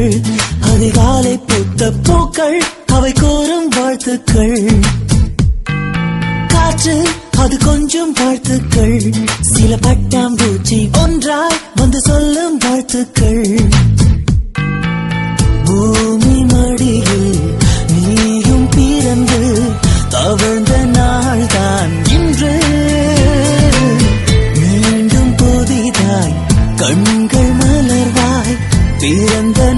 வாழ்த்துக்கள். அதிகாலை பூத்த பூக்கள் அவை கோரும் வாழ்த்துக்கள். காற்று அது கொஞ்சம் வாழ்த்துக்கள். சில பட்டாம்பூச்சி ஒன்றாய் வந்து சொல்லும் வாழ்த்துக்கள். பூமி மடியில் நீயும் பிறந்து தவழ்ந்த நாள்தான் இன்று. மீண்டும் புதிதாய் கண்கள் மலர்வாய் பிறந்த